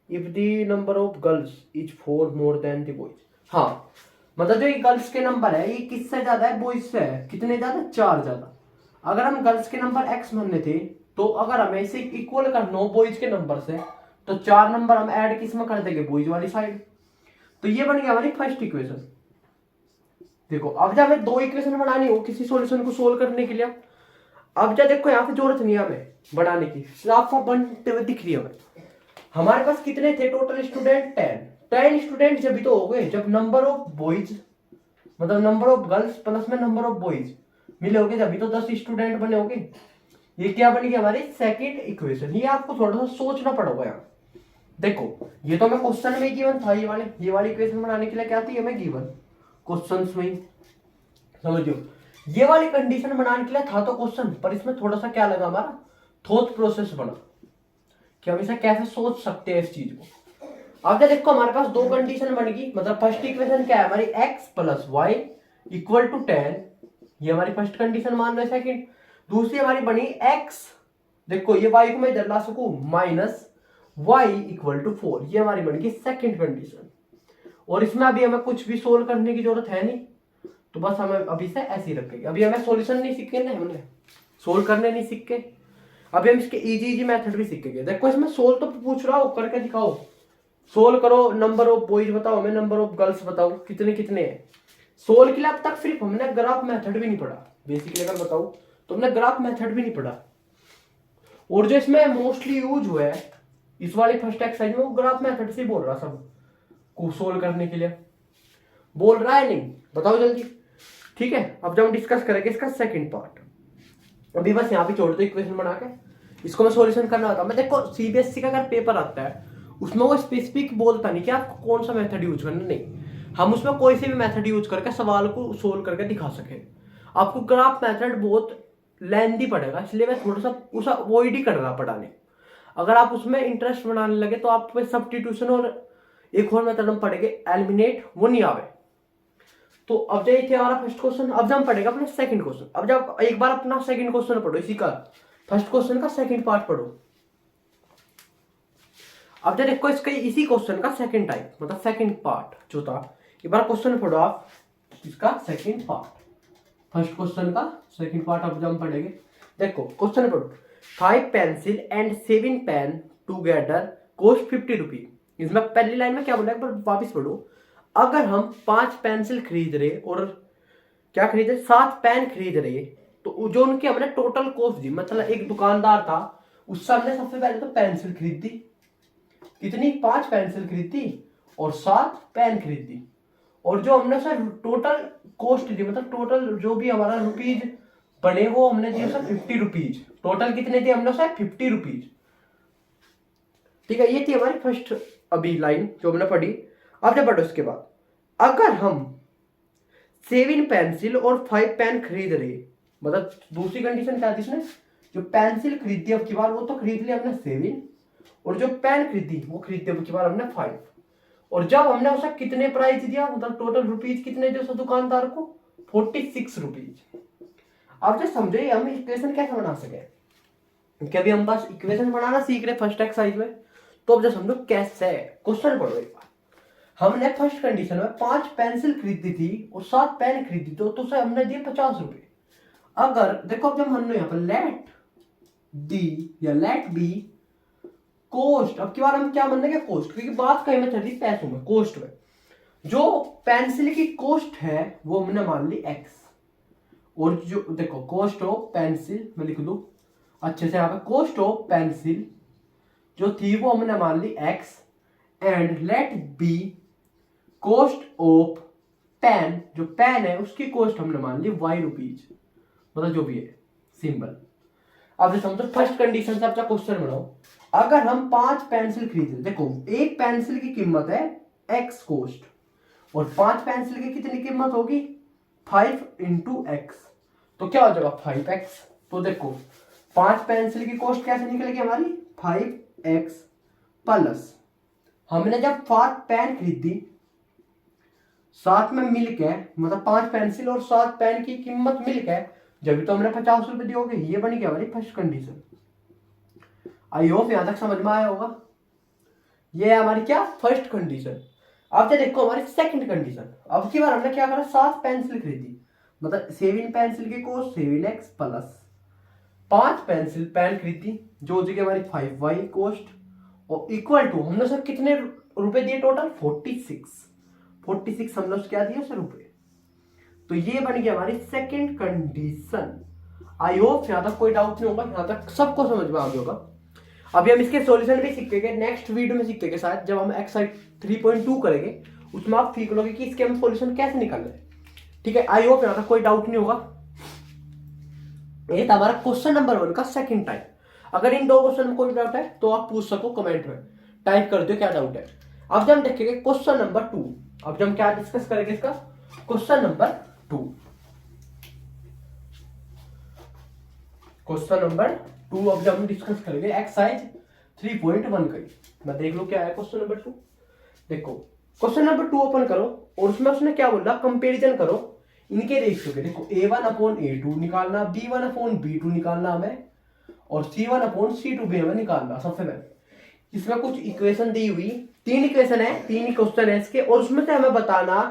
if the number of girls is 4 more than the boys. हाँ मतलब जो ये गर्ल्स के नंबर है ये किससे ज्यादा है, बॉयज से है। कितने ज्यादा, 4 ज्यादा। अगर हम गर्ल्स के नंबर एक्स मानने थे, तो अगर हमें इसे इक्वल करना हो बॉयज के नंबर से, तो 4 नंबर हम ऐड किस में कर देंगे, बॉयज वाली साइड। तो ये बन गया हमारी फर्स्ट इक्वेशन। देखो अब जब हमें 2 इक्वेशन बनानी हो किसी सॉल्यूशन को सोल्व करने के लिए, अब जब देखो यहाँ पे जरूरत नहीं है हमें बनाने की, साफ साफ बनते हुए दिख रही है हमें। हमारे पास कितने थे टोटल स्टूडेंट, 10 स्टूडेंट जब भी तो हो गए जब नंबर ऑफ बॉयज मतलब नंबर ऑफ गर्ल्स प्लस में नंबर ऑफ बॉयज मिले होगे, जब भी तो 10 स्टूडेंट बने होंगे। ये क्या बनेगी हमारी सेकंड इक्वेशन। ये आपको थोड़ा सा सोचना पड़ेगा यहाँ। देखो ये तो हमें क्वेश्चन में गिवन था, ये वाली इक्वेशन बनाने के लिए क्या थी हमें गिवन क्वेश्चंस में, समझो ये वाली कंडीशन बनाने के लिए था तो क्वेश्चन, पर इसमें थोड़ा सा क्या लगा हमारा थॉट प्रोसेस बना कि हम इसे कैसे सोच सकते हैं इस चीज को। अब देखो हमारे पास 2 कंडीशन बनेगी, मतलब फर्स्ट इक्वेशन क्या है हमारी, x plus y equal to 10, ये हमारी फर्स्ट कंडीशन मान रहे। सेकंड दूसरी हमारी बनी x, देखो ये y को मैं इधर ला सकूं, माइनस वाई इक्वल टू 4, ये हमारी बनेगी सेकंड कंडीशन। और इसमें अभी हमें कुछ भी सोल्व करने की जरूरत है नहीं, तो बस हमें अभी से ऐसे ही रखेंगे। अभी हमें सॉल्यूशन नहीं सीखे ना, हमने सोल्व करने नहीं सीखे, अभी हम इसके इजी मेथड भी सीखेंगे। देखो इसमें सोल्व तो पूछ रहा हो, करके दिखाओ, सोल्व करो, नंबर ऑफ बॉयज बताओ हमें, नंबर ऑफ गर्ल्स बताओ कितने कितने हैं। सोल्व के लिए अब तक सिर्फ हमने ग्राफ मेथड भी नहीं पढ़ा, बेसिकली अगर बताओ तो हमने ग्राफ मेथड भी नहीं पढ़ा। और जो इसमें मोस्टली यूज हुआ है इस वाली फर्स्ट एक्सरसाइज में, वो ग्राफ मेथड से बोल रहा सब को सोल्व करने के लिए बोल रहा है, नहीं बताओ जल्दी। ठीक है अब जब हम डिस्कस करेंगे इसका सेकंड पार्ट, अभी बस यहाँ पे छोड़ दो इक्वेशन बना के, इसको मैं सॉल्यूशन करना होता है। मैं देखो सीबीएसई का अगर पेपर आता है उसमें वो स्पेसिफिक बोलता नहीं कि आपको कौन सा मेथड यूज करना, नहीं हम उसमें कोई से भी मेथड यूज करके सवाल को सोल्व करके दिखा सके। आपको ग्राफ मेथड बहुत लेंथी पड़ेगा, इसलिए मैं थोड़ा सा उसे अवॉइड ही कर रहा पढ़ाने। अगर आप उसमें इंटरेस्ट बनाने लगे तो आप सब्स्टिट्यूशन और एक और मेथड हम पढ़ेंगे एलिमिनेट, वो नहीं आवे। तो अब जो थे हमारा फर्स्ट क्वेश्चन, अब जब हम पढ़ेगा अपना सेकंड क्वेश्चन। अब जब एक बार अपना सेकंड क्वेश्चन पढ़ो, इसी का फर्स्ट क्वेश्चन का सेकंड पार्ट पढ़ो। अब जब देखो इसका इसी क्वेश्चन का सेकंड टाइप मतलब सेकंड पार्ट जो था, एक बार क्वेश्चन पढ़ो आप इसका सेकंड पार्ट, फर्स्ट क्वेश्चन का सेकंड पार्ट अब जब हम पढ़ेंगे। देखो क्वेश्चन पढ़ो, 5 pencil and 7 pen together cost 50 rupees. इसमें पहली लाइन में क्या बोला एक बार वापिस पढ़ो, अगर हम 5 पेंसिल खरीद रहे और क्या खरीद रहे 7 पेन खरीद रहे, तो जो उनकी हमने टोटल कॉस्ट दी, मतलब एक दुकानदार था उससे हमने सबसे पहले तो पेंसिल खरीद दी, कितनी 5 पेंसिल खरीदी और 7 पेन खरीदी, और जो हमने सर टोटल कॉस्ट दी, मतलब टोटल जो भी हमारा रुपीज बने वो हमने दिए सर 50 रुपीज। टोटल कितने दिए हमने सर 50 रुपीज। ठीक है, ये थी हमारी फर्स्ट अभी लाइन जो हमने पढ़ी। अब जब पढ़ो उसके बाद, अगर हम 7 पेंसिल और 5 पेन खरीद रहे, मतलब दूसरी कंडीशन क्या थी इसमें, जो पेंसिल खरीदी अब की बार वो तो खरीद लिया हमने 7, और जो पेन खरीदी वो खरीदी अब की बार हमने 5। और जब हमने उसे कितने प्राइस दिया, मतलब टोटल रुपीज कितने दिए उस दुकानदार को, 46 रुपीज। अब जो समझो हम इक्वेशन कैसे बना सके, क्योंकि अभी हम बस इक्वेशन बनाना सीख रहे फर्स्ट एक्सरसाइज में। तो अब जो समझो कैसे, क्वेश्चन पढ़ो एक बार। हमने फर्स्ट कंडीशन में 5 पेंसिल खरीदी थी और 7 पेन खरीदी थी, तो उसे हमने दिए 50 रुपए। अगर देखो, अब जब हमने यहाँ पर लेट डी या लेट बी कोस्ट, अब की बार हम क्या मानेंगे, कोस्ट, क्योंकि बात कहीं में चल रही पैसों में, कोस्ट में। जो पेंसिल की कोस्ट है वो हमने मान ली एक्स, और जो देखो कोस्ट ऑफ पेंसिल मैं लिख दू अच्छे से, यहाँ पे कोस्ट ऑफ पेंसिल जो थी वो हमने मान ली X, and let B cost of pen, जो पेन है उसकी कोस्ट हमने मान ली वाई रुपीज, मतलब जो भी है सिंबल। अब समझो फर्स्ट कंडीशन से अपना क्वेश्चन बनाओ। अगर हम 5 पेंसिल खरीद रहे, देखो एक पेंसिल की कीमत है एक्स कोस्ट, और 5 पेंसिल की कितनी कीमत होगी, 5 इंटू एक्स, तो क्या हो जाएगा 5x। तो देखो 5 पेंसिल की कॉस्ट कैसे निकलेगी हमारी, 5x प्लस, हमने जब 5 पेन खरीदी साथ में मिलके, मतलब 5 पेंसिल और 7 पेन की कीमत मिलके जब तो हमने 50 रुपए दिए होंगे। ये बनी गया हमारी फर्स्ट कंडीशन। आई होप यहां तक समझ में आया होगा। ये है हमारी क्या, फर्स्ट कंडीशन। अब देखो हमारी सेकंड कंडीशन। अब की बार हमने क्या करा, 7 पेंसिल खरीदी, मतलब 7 पेंसिल की cost 7x plus 5 pencil pen खरीदी जो हो जाएगी हमारी 5y कॉस्ट, और इक्वल टू हमने सर कितने रुपए दिए टोटल, 46 हमने क्या दिए सर रुपए। तो ये बन गया हमारी सेकंड कंडीशन। आई होप यहां तक कोई डाउट नहीं होगा, यहां तक सबको समझ में आ गया होगा। अभी हम इसके सॉल्यूशन भी सीखेंगे, नेक्स्ट वीडियो में सीखेंगे शायद, जब हम एक्सरसाइज 3.2 करेंगे उसमें आप सीख लोगे कि इसके हम सॉल्यूशन कैसे निकाल रहे हैं। ठीक है, आई होप यहां तक कोई डाउट नहीं होगा। ये था हमारा क्वेश्चन नंबर 1 का सेकंड टाइप। अगर इन 2 क्वेश्चन में कोई डाउट है तो आप पूछ सको कमेंट में, टाइप कर दो क्या डाउट है। अब जब हम देखेंगे क्वेश्चन नंबर 2। अब जब हम क्या डिस्कस करेंगे इसका, क्वेश्चन नंबर 2। क्वेश्चन नंबर 2 अब जब हम डिस्कस करेंगे एक्सरसाइज 3.1 का। मैं देख लो क्या है क्वेश्चन नंबर 2। देखो क्वेश्चन नंबर 2 ओपन करो, और उसमें उसने क्या बोला, कंपैरिजन करो इनके रेशियो के। देखो a1/a2 निकालना, b1/b2 निकालना हमें, और c1/c2 भी हमें निकालना। सबसे पहले इसमें कुछ इक्वेशन दी हुई, 3 इक्वेशन है, 3 क्वेश्चन है इसके, और उसमें से हमें बताना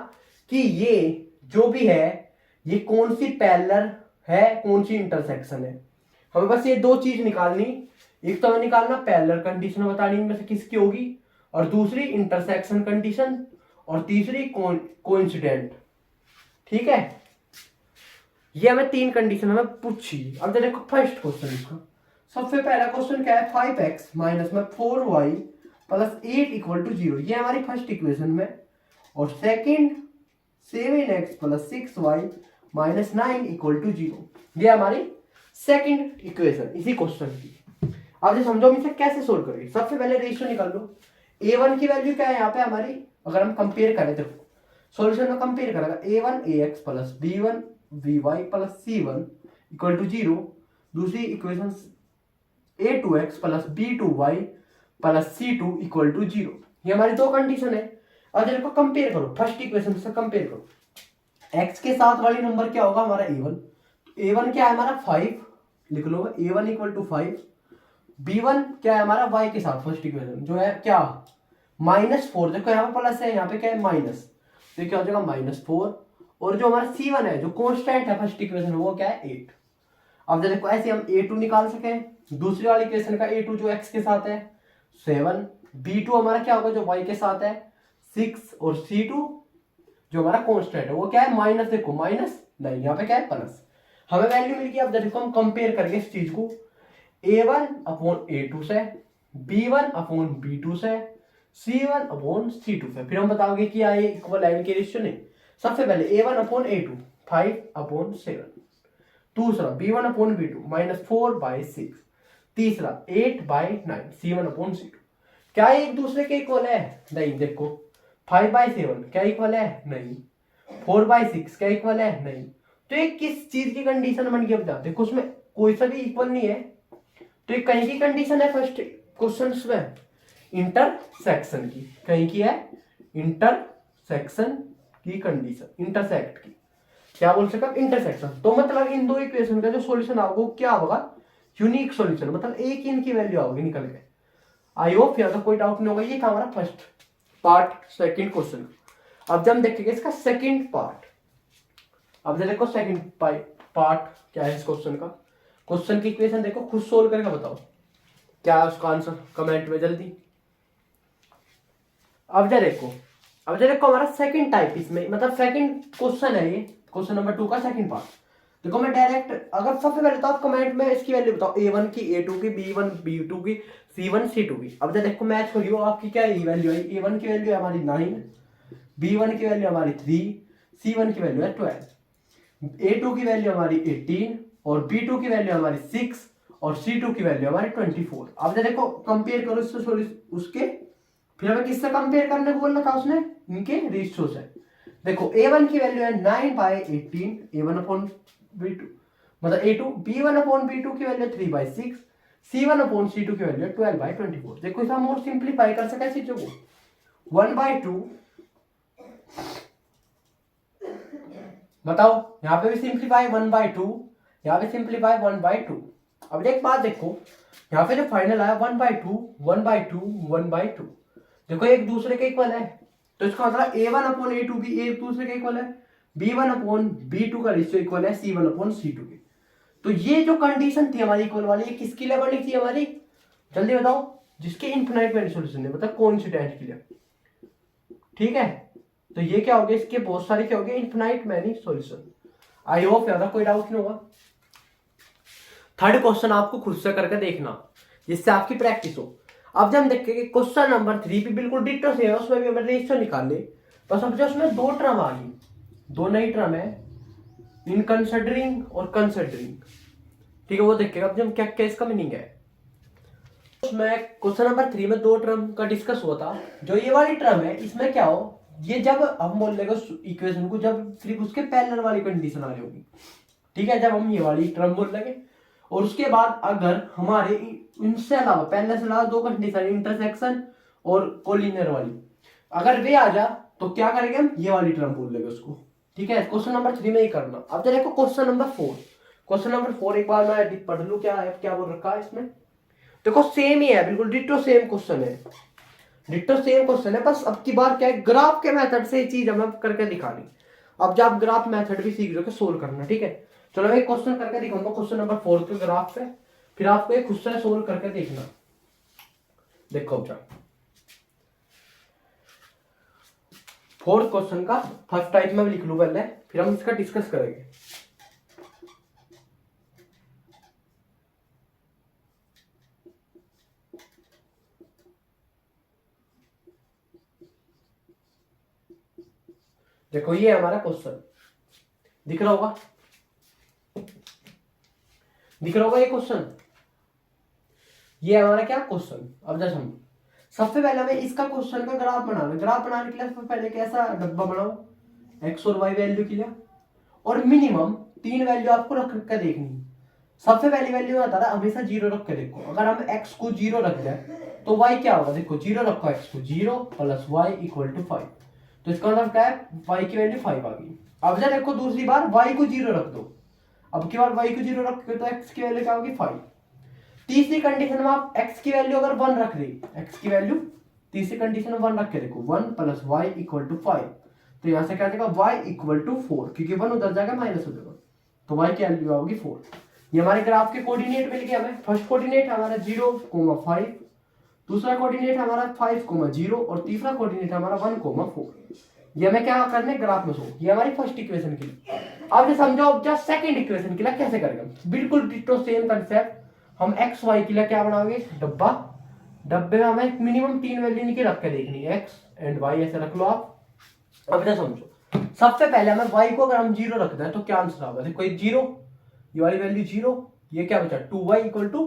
कि ये जो भी है ये कौन सी पैरेलल है, कौन सी इंटरसेक्शन है। हमें बस ये 2 चीज निकालनी, एक तो हमें निकालना पैरेलल कंडीशन बतानी इनमें से किसकी होगी, और दूसरी इंटरसेक्शन कंडीशन, और तीसरी कोइंसिडेंट। ठीक है, ये हमें 3 कंडीशन हमें पूछी। अब देखो फर्स्ट क्वेश्चन इसका, सबसे पहला क्वेश्चन क्या है, 5x माइनस में 4y प्लस 8 इक्वल टू 0, ये हमारी फर्स्ट इक्वेशन में। और second 7x plus 6y minus 9 equal to 0, ये हमारी सेकंड इक्वेशन इसी क्वेश्चन की। अब ये समझो हम इसे कैसे सोल्व करेंगे। सबसे पहले रेशियो निकाल लो। a1 की वैल्यू क्या है यहाँ पे हमारी, अगर हम कंपेयर करें, देखो सॉल्यूशन में कंपेयर करेगा, a1 ax plus b1 vy plus c1 equal to 0। दूसरी equation a2x plus b2y plus c2 equal to 0। ये हमारी 2 कंडीशन है। अब देखो कंपेयर करो, फर्स्ट इक्वेशन से कंपेयर करो। x के साथ वाली नंबर क्या होगा हमारा a1, a1 क्या है हमारा 5, लिख लो a1 इक्वल टू 5। b1 क्या है हमारा y के साथ, फर्स्ट इक्वेशन जो है क्या -4, देखो यहाँ पे प्लस है, यहाँ पे क्या है माइनस, तो क्या हो जाएगा -4। और जो हमारा c1 है जो कांस्टेंट है फर्स्ट इक्वेशन वो क्या है 8। अब देखो ऐसे हम a2 निकाल सके, दूसरी वाली इक्वेशन का a2 जो x के साथ है 7, b2 हमारा क्या होगा जो y के साथ है 6, और c2 जो हमारा कांस्टेंट है वो क्या है माइनस, देखो माइनस नहीं, यहाँ पे क्या है प्लस। हमें वैल्यू मिल गई। अब देखो हम कंपेयर करेंगे इस चीज को, a1/a2 से, b1/b2 से, C1/C2 है। फिर हम बताओगे कि ये इक्वल है, इनके रेशियो नहीं। सबसे पहले A1/A2 5/7, दूसरा B1/B2 -4/6, तीसरा 8/9 C1/C2। क्या ये एक दूसरे के इक्वल है? नहीं। देखो 5/7 क्या इक्वल है? नहीं। 4/6 क्या इक्वल है? नहीं। तो ये किस चीज की कंडीशन बन गई? अब देखो उसमें कोई सा भी इक्वल नहीं है, तो ये कहीं की कंडीशन है फर्स्ट क्वेश्चन में, इंटरसेक्शन की। कहीं की है? इंटरसेक्शन की कंडीशन, इंटरसेक्ट की। क्या बोल सकते? इंटरसेक्शन। तो मतलब इन दो इक्वेशन का जो सॉल्यूशन होगा वो क्या होगा? यूनिक सॉल्यूशन, मतलब एक ही इनकी वैल्यू आओगी निकल के। आई होप यहाँ तो कोई डाउट नहीं होगा। ये था हमारा फर्स्ट पार्ट, सेकंड क्वेश्चन। अब जब हम देखेंगे इसका सेकंड पार्ट। अब देखो सेकंड पार्ट क्या है इस क्वेश्चन का। क्वेश्चन की इक्वेशन देखो, खुद सोल्व करके बताओ क्या है उसका आंसर, कमेंट में जल्दी। अब देखो हमारा सेकंड टाइप इसमें, मतलब सेकंड क्वेश्चन है ये, क्वेश्चन नंबर 2 का सेकंड पार्ट। देखो मैं डायरेक्ट, अगर सबसे पहले तो आप कमेंट में इसकी वैल्यू बताओ, A1 की, A2 की, B1 B2 की, C1 C2 की। अब देखो मैच करियो, आपकी क्या वैल्यू है? A1 की वैल्यू है हमारी 9, B1 की वैल्यू हमारी 3, C1 की वैल्यू है 12, A2 की वैल्यू हमारी 18 और B2 की वैल्यू हमारी 6 और C2 की वैल्यू हमारी 24। अब देखो कंपेयर करो इससे उसके, फिर हमें किससे कंपेयर करने को बोलना था उसने? इनके रेशियो से। देखो A1 की वैल्यू है 9/18 A1/B2, मतलब A2, B1/B2 की वैल्यू 3/6, C1/C2 की वैल्यू 12/24। देखो इसे हम और सिंप्लीफाई कर सके चीजों को, 1/2, बताओ यहाँ पे भी सिंप्लीफाई 1/2, यहाँ पे सिंप्लीफाई 1/2। अब एक बात देखो, यहाँ पे जो फाइनल आया 1/2 1/2 1/2, देखो एक दूसरे के इक्वल है, तो इसका मतलब A1/A2 भी एक दूसरे के इक्वल है, B1/B2 का रेशियो इक्वल है C1/C2 के। तो ये जो कंडीशन थी हमारी इक्वल वाली, ये किसके लिए बनी थी हमारी? जल्दी बताओ। जिसके इनफिनाइट मैनी सॉल्यूशन है, मतलब कोइंसिडेंट के लिए। ठीक है, तो ये क्या हो गया? इसके बहुत सारे क्या हो गए? Infinite many solution. I hope ज्यादा कोई डाउट नहीं होगा। थर्ड क्वेश्चन आपको खुद से करके देखना, जिससे आपकी प्रैक्टिस हो। अब जब हम देखेंगे क्वेश्चन नंबर 3 भी बिल्कुल डिट्टो से है, उसमें भी हमें रेशियो निकाल ले। बस अब जो उसमें दो टर्म आ गई, दो नई टर्म है, इन कंसिडरिंग और कंसिडरिंग। ठीक है, वो देखेगा अब जब क्या क्या इसका मीनिंग है। उसमें क्वेश्चन नंबर 3 में दो टर्म का डिस्कस हुआ था। जो ये वाली टर्म है, इसमें क्या हो, ये जब हम बोल लेगा इक्वेशन को, जब सिर्फ उसके पैरेलल वाली कंडीशन आ रही होगी। ठीक है, जब हम ये वाली टर्म बोल लेंगे, और उसके बाद अगर हमारे इनसे अलावा, पहले से अलावा दो कंडीशन, इंटरसेक्शन और कोलिनियर वाली, अगर वे आ जा तो क्या करेंगे हम? ये वाली टर्म बोल लेंगे उसको। ठीक है, क्वेश्चन नंबर 3 में ही करना। अब देखो क्वेश्चन नंबर 4। क्वेश्चन नंबर 4 एक बार मैं पढ़ लूं क्या है, क्या बोल रखा है इसमें। देखो सेम ही है, बिल्कुल डिट्टो सेम क्वेश्चन है, डिट्टो सेम क्वेश्चन है। बस अब की बार क्या है, ग्राफ के मेथड से ये चीज हमें करके दिखानी। अब जब आप ग्राफ मेथड भी सीख रहे हो सोल्व करना। ठीक है, चलो मैं एक क्वेश्चन करके दिखाऊंगा क्वेश्चन नंबर 4 के ग्राफ पे, फिर आपको एक खुद से सोल्व करके देखना। देखो अब फोर्थ क्वेश्चन का फर्स्ट टाइप में लिख लूं पहले, फिर हम इसका डिस्कस करेंगे। देखो ये हमारा क्वेश्चन दिख रहा होगा, दिख रहा होगा ये क्वेश्चन। ये हमारा क्या क्वेश्चन। अब जैसे हम सबसे पहले हमें इसका क्वेश्चन का ग्राफ बनाना। ग्राफ बनाने के लिए सबसे पहले कैसा डब्बा बनाओ, एक्स और वाई वैल्यू के लिए, और मिनिमम 3 वैल्यू आपको रख के देखनी। सबसे पहली वैल्यू आता है हमेशा 0 रख के देखो। अगर हम x को 0 रख दें तो y क्या होगा? देखो 0 रखो x को, 0 प्लस y इक्वल टू 5। तो इसका मतलब क्या है? y की वैल्यू 5 आ गई। अब जब देखो दूसरी बार y को 0 रख दो, अब की बार y को 0 रख तो x की वैल्यू क्या होगी? 5। तीसरी कंडीशन में आप x की वैल्यू अगर 1 रख दी, x की वैल्यू तीसरी कंडीशन में 1 रख के देखो, 1 प्लस y इक्वल टू 5। तो यहां से क्या देगा? y इक्वल टू 4, क्योंकि 1 उधर जाएगा माइनस हो जाएगा, तो y की वैल्यू होगी 4। ये हमारे ग्राफ के कोऑर्डिनेट मिल गए हमें। फर्स्ट कोऑर्डिनेट हमारा 0,5, दूसरा कोऑर्डिनेट हमारा 5,0 और तीसरा कोऑर्डिनेट हमारा 1,4। ये हमें क्या करने? ग्राफ में शो। ये हमारी फर्स्ट इक्वेशन की। अब समझो अब जस्ट सेकंड इक्वेशन के लिए कैसे करेंगे। बिल्कुल डिट्टो सेम कंसेप्ट। हम एक्स वाई के लिए क्या बनाओगे? डब्बा डब्बे में हमें मिनिमम 3 वैल्यू नहीं रख के देखनी है, एक्स एंड वाई ऐसे रख लो आप। अब इधर समझो, सबसे पहले हमें वाई को अगर हम 0 रखते हैं तो क्या आंसर आएगा, देखो ये 0, ये वाली वैल्यू 0, ये क्या बचा 2y equal to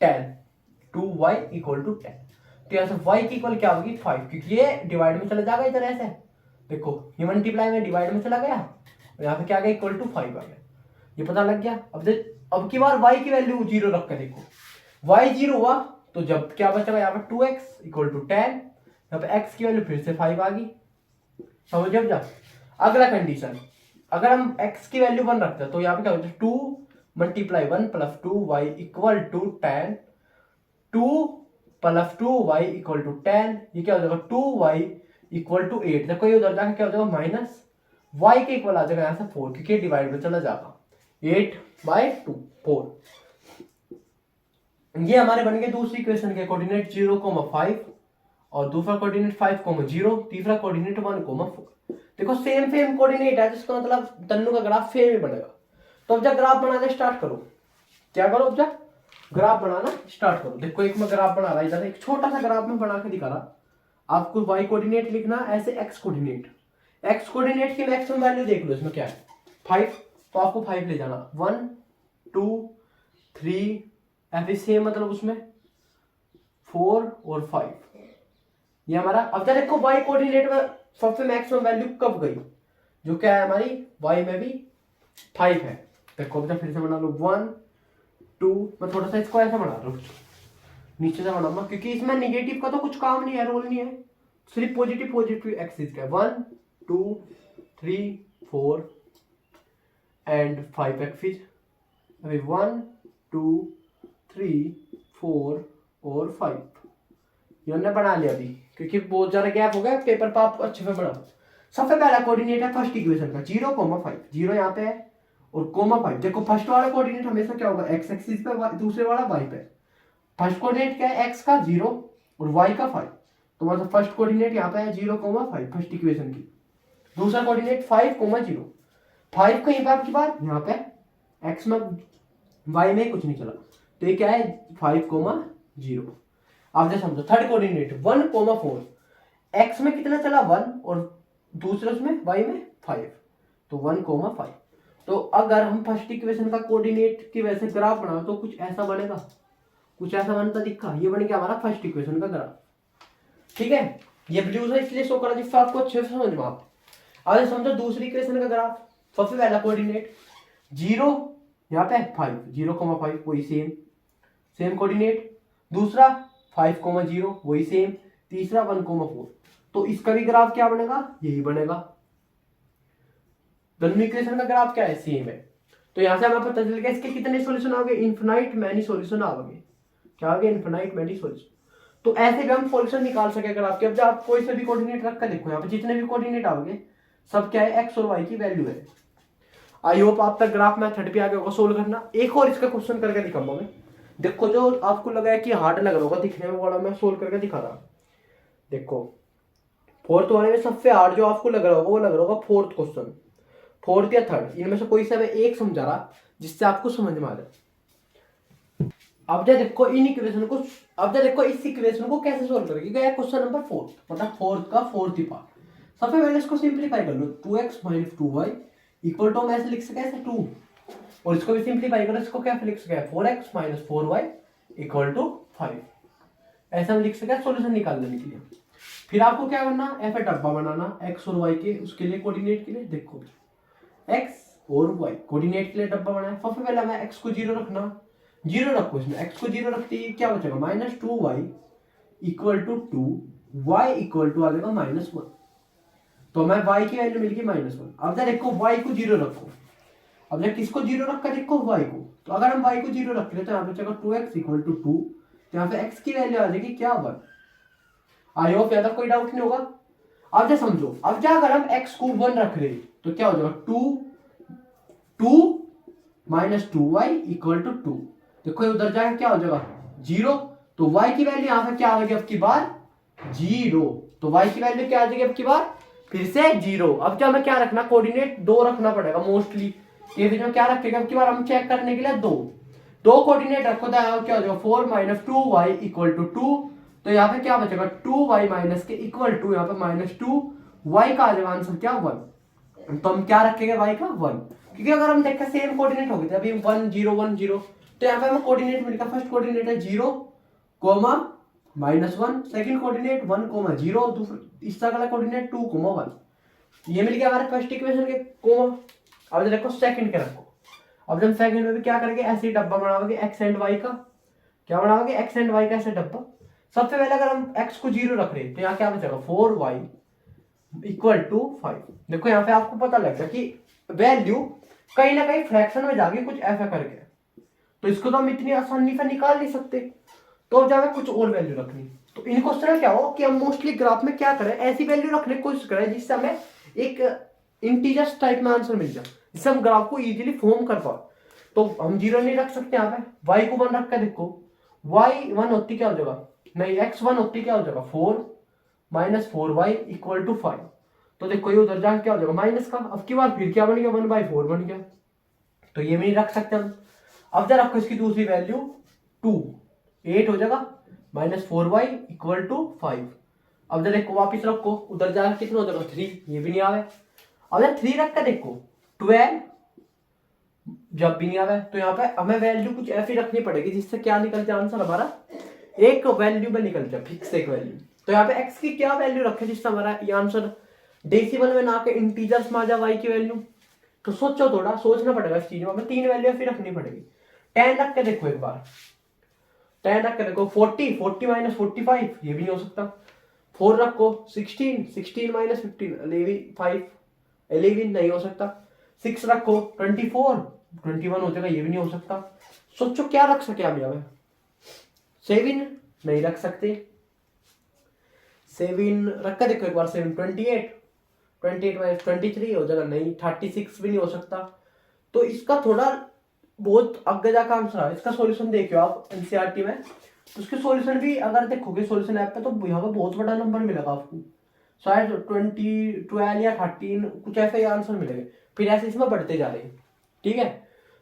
10, 2y equal to 10। तो यहाँ से y की इक्वल क्या होगी 5, क्योंकि ये डिवाइड में चला जाएगा इधर ऐसे, देखो ये मल्टीप्लाई में डिवाइड में चला गया और यहाँ पे क्या आ गया इक्वल टू 5 आ गया, ये पता लग गया। अब की बार y की वैल्यू 0 रख के देखो, y 0 हुआ तो जब क्या बचेगा यहाँ पे 2x इक्वल टू 10, यहाँ पे x की वैल्यू फिर से 5 आ गई, समझ अब जा। अगला कंडीशन, अगर हम x की वैल्यू 1 रखते हैं तो यहाँ पे क्या होता है 2 multiply 1 plus 2y equal to 10, 2 plus 2y equal to 10, ये क्या हो जाएगा 2y इक्वल टू 8। देखो ये उधर जाके क्या हो जाएगा माइनस y के इक्वल आ जाएगा यहाँ से 4, क्योंकि डिवाइड में चला जाएगा 8/2 4। ये हमारे बन गए दूसरी इक्वेशन के कोऑर्डिनेट 0,5 और दूसरा कोऑर्डिनेट 5,0, तीसरा कोऑर्डिनेट 1,4। देखो सेम कोऑर्डिनेट है, जिसका मतलब तन्नू का ग्राफ सेम ही बनेगा। तो अब जब ग्राफ बनाना स्टार्ट करो, क्या करो अब जब ग्राफ बनाना स्टार्ट करो। देखो एक मैं ग्राफ बना रहा, इधर एक छोटा सा ग्राफ में बना के दिखा रहा, आपको y कोऑर्डिनेट लिखना, ऐसे x कोऑर्डिनेट की मैक्सिमम वैल्यू देख लो, इसमें क्या है 5, तो आपको 5 ले जाना, 1 2 3 ऐसे सेम, मतलब उसमें 4 और 5 ये हमारा। अब जब देखो y कोऑर्डिनेट में सबसे मैक्सिमम वैल्यू कब गई, जो क्या है हमारी y में भी 5 है। देखो अब फिर से बना लो 1 2, मैं थोड़ा सा इसको ऐसा बना रहा हूँ, नीचे से बनाऊंगा क्योंकि इसमें निगेटिव का तो कुछ काम नहीं है, रोल नहीं है, सिर्फ पॉजिटिव एक्सिस का है। 1 2 3 4 एंड 5 एक्सिस, अभी 1 2 3 4 और 5 ये हमने बना लिया अभी, क्योंकि बहुत ज्यादा गैप हो गया, पेपर पर आप अच्छे से बनाओ। सबसे पहला कोऑर्डिनेट है फर्स्ट इक्वेशन का 0,5, 0 यहाँ पे है और कोमा 5। देखो फर्स्ट वाला कोऑर्डिनेट हमेशा क्या होगा x एक्सिस पे, दूसरे वाला y पे। फर्स्ट कोऑर्डिनेट क्या है x का 0 और y का 5, तो मतलब फर्स्ट कोऑर्डिनेट यहाँ पे है 0,5 फर्स्ट इक्वेशन की, दूसरा कोऑर्डिनेट 5,0, 5 कहीं पे आपकी बात यहाँ पे x में y में कुछ नहीं चला, तो ये क्या है 5,0। आप जैसे समझो थर्ड कोऑर्डिनेट 1,4, x में कितना चला 1 और दूसरे उसमें y में 5, तो 1,5। तो अगर हम फर्स्ट इक्वेशन का कोऑर्डिनेट की वैसे ग्राफ बनाओ तो कुछ ऐसा बनेगा, कुछ ऐसा बनता दिखा, ये बन गया हमारा फर्स्ट इक्वेशन का ग्राफ। ठीक है, ये ब्लू से इसलिए शो करा जिससे आपको अच्छे से समझ में आता। अब समझो दूसरी इक्वेशन का ग्राफ, सबसे पहला कोऑर्डिनेट 0 यहाँ पे 5, 0,5 वही सेम कोऑर्डिनेट, दूसरा 5,0 वही सेम, तीसरा 1,4। तो इसका भी ग्राफ क्या बनेगा, यही बनेगा। दोनों इक्वेशन का ग्राफ क्या है सेम है, तो यहां से हमें पता चल गया इसके कितने सॉल्यूशन आओगे, इनफिनाइट मैनी सॉल्यूशन आओगे। क्या आओगे, इनफिनाइट मैनी सॉल्यूशन। तो ऐसे भी हम सॉल्यूशन निकाल सके ग्राफ के। अब जब आप कोई से भी कोऑर्डिनेट रख कर देखो, यहाँ पे जितने भी कोऑर्डिनेट आओगे सब क्या है एक्स और वाई की वैल्यू है। आई होप आप तक ग्राफ मेथड पे आ गया होगा सोल्व करना। एक और इसका क्वेश्चन करके दिखाऊंगा मैं, देखो जो आपको लगा है कि हार्ड लग रहा होगा दिखने में, वाला मैं सोल्व करके दिखा रहा। देखो फोर्थ वाले में सबसे हार्ड जो आपको लग रहा होगा वो लग रहा होगा फोर्थ क्वेश्चन, फोर्थ या थर्ड, इनमें से कोई सा मैं एक समझा रहा जिससे आपको समझ में आ जाए। अब जब देखो इन इक्वेशन को, अब जब देखो इस इक्वेशन को कैसे सोल्व करेंगे, क्वेश्चन नंबर 4, मतलब फोर्थ का फोर्थ ही पार्ट। सबसे पहले इसको सिंप्लीफाई कर लो, 2x - 2y इक्वल टू हम ऐसे लिख सके ऐसे 2, और इसको भी सिंप्लीफाई करो, इसको क्या लिख सके 4x - 4y इक्वल टू 5, ऐसा हम लिख सके सॉल्यूशन निकालने के लिए। फिर आपको क्या करना, ऐसा डब्बा बनाना x और y के, उसके लिए कोऑर्डिनेट के लिए। देखो x और y कोऑर्डिनेट के लिए डब्बा बनाया, सबसे पहले हमें x को 0 रखना, 0 रखो इसमें, x को 0 रखते ही क्या बचेगा -2y equal to 2, y equal to आ जाएगा -1, तो हमें y की वैल्यू मिल गई -1। अब जब देखो y को 0 रखो, अब जब किसको 0 रखा देखो y को, तो अगर हम y को 0 रख रहे तो यहाँ पे बचेगा 2x इक्वल टू 2, तो यहाँ पे x की वैल्यू आ जाएगी क्या 1। आई होप यहाँ तक कोई डाउट नहीं होगा। अब जब समझो, अब जब अगर हम x को 1 रख रहे तो क्या हो जाएगा 2 - 2y इक्वल टू 2, देखो उधर जाएगा क्या हो जाएगा 0, तो y की वैल्यू यहाँ पे क्या आ जाएगी अब की बार 0, तो y की वैल्यू क्या आ जाएगी अब की बार फिर से 0। अब क्या हमें क्या रखना, कोऑर्डिनेट 2 रखना पड़ेगा मोस्टली, ये बीच में क्या रखेगा अब की बार हम चेक करने के लिए 2 कोऑर्डिनेट रखो, तो क्या हो जाएगा 4 - 2y इक्वल टू 2, तो यहाँ पे क्या बचेगा 2y माइनस के इक्वल टू यहाँ पे -2y का आ जाएगा आंसर क्या 1। तो हम क्या रखेंगे y का 1, क्योंकि अगर हम देखें सेम कोऑर्डिनेट हो गए थे अभी 1 0 1 0, तो यहाँ पे हमें कोऑर्डिनेट मिलेगा। फर्स्ट कोऑर्डिनेट है 0 कोमा -1, सेकंड कोऑर्डिनेट 1 कोमा 0, इसका अगला कोऑर्डिनेट 2 कोमा 1। ये मिल गया हमारे फर्स्ट इक्वेशन के कोमा। अब देखो सेकंड के रखो। अब जब सेकंड में भी क्या करेंगे, ऐसे ही डब्बा बनाओगे x एंड y का। क्या बनाओगे, x एंड y का ऐसे डब्बा। सबसे पहले अगर हम x को 0 रख रहे हैं तो यहाँ क्या बचेगा 4y इक्वल टू 5। देखो यहाँ पे आपको पता लगेगा कि वैल्यू कहीं ना कहीं फ्रैक्शन में जाके कुछ ऐसा करके, तो इसको तो हम इतनी आसानी से निकाल नहीं सकते, तो अब जाके कुछ और वैल्यू रखनी। तो इन क्वेश्चन में क्या हो कि हम मोस्टली ग्राफ में क्या करें, ऐसी वैल्यू रखने की कोशिश करें जिससे हमें एक इंटीजर्स टाइप में आंसर मिल जाए, जिससे हम ग्राफ को इजीली फॉर्म कर पाए। तो हम 0 नहीं रख सकते यहाँ पे, y को 1 रख कर देखो, y 1 होती क्या हो जाएगा, नहीं x 1 होती क्या हो जाएगा 4 माइनस 4y इक्वल टू 5। तो देखो ये उधर जाके क्या हो जाएगा माइनस का, अब की बार फिर क्या बन गया 1/4 बन गया, तो ये भी नहीं रख सकते हम। अब जरा रखो इसकी दूसरी वैल्यू 2 8 हो जाएगा -4y इक्वल टू 5। अब जरा देखो वापिस रखो, उधर जाकर कितना हो जाएगा 3, ये भी नहीं आवे। अब जब 3 रख कर देखो 12, जब भी नहीं आवे। तो यहाँ पे हमें वैल्यू कुछ ऐसी रखनी पड़ेगी जिससे क्या निकल जाए आंसर हमारा एक वैल्यू में निकल जाए, फिक्स एक वैल्यू। तो यहाँ पे x की क्या वैल्यू रखे जिससे हमारा ये आंसर डेसिमल में ना के इंटीजर्स में आ जाए y की वैल्यू। तो सोचो, थोड़ा सोचना पड़ेगा इस चीज में, हमें 3 वैल्यू फिर रखनी पड़ेगी। 10 रख के देखो एक बार, 10 रख के देखो 40 माइनस 45, ये भी नहीं हो सकता। 4 रखो 16 माइनस 15 11 नहीं हो सकता। 6 रखो 21 हो जाएगा, ये भी नहीं हो सकता। सोचो क्या रख सके हम यहाँ 7 नहीं रख सकते। 7 रख कर देखो एक बार, 7 28 माइनस 23 हो जाएगा, नहीं। 36 भी नहीं हो सकता। तो इसका थोड़ा बहुत आगे जाकर आंसर है। इसका सॉल्यूशन देखियो आप एनसीईआरटी में, तो उसके सॉल्यूशन भी अगर देखोगे सॉल्यूशन ऐप पे तो यहाँ पे बहुत बड़ा नंबर मिलेगा आपको, शायद 20 12 या 13 कुछ ऐसे ही आंसर मिलेंगे, फिर ऐसे इसमें बढ़ते जा रहे हैं। ठीक है,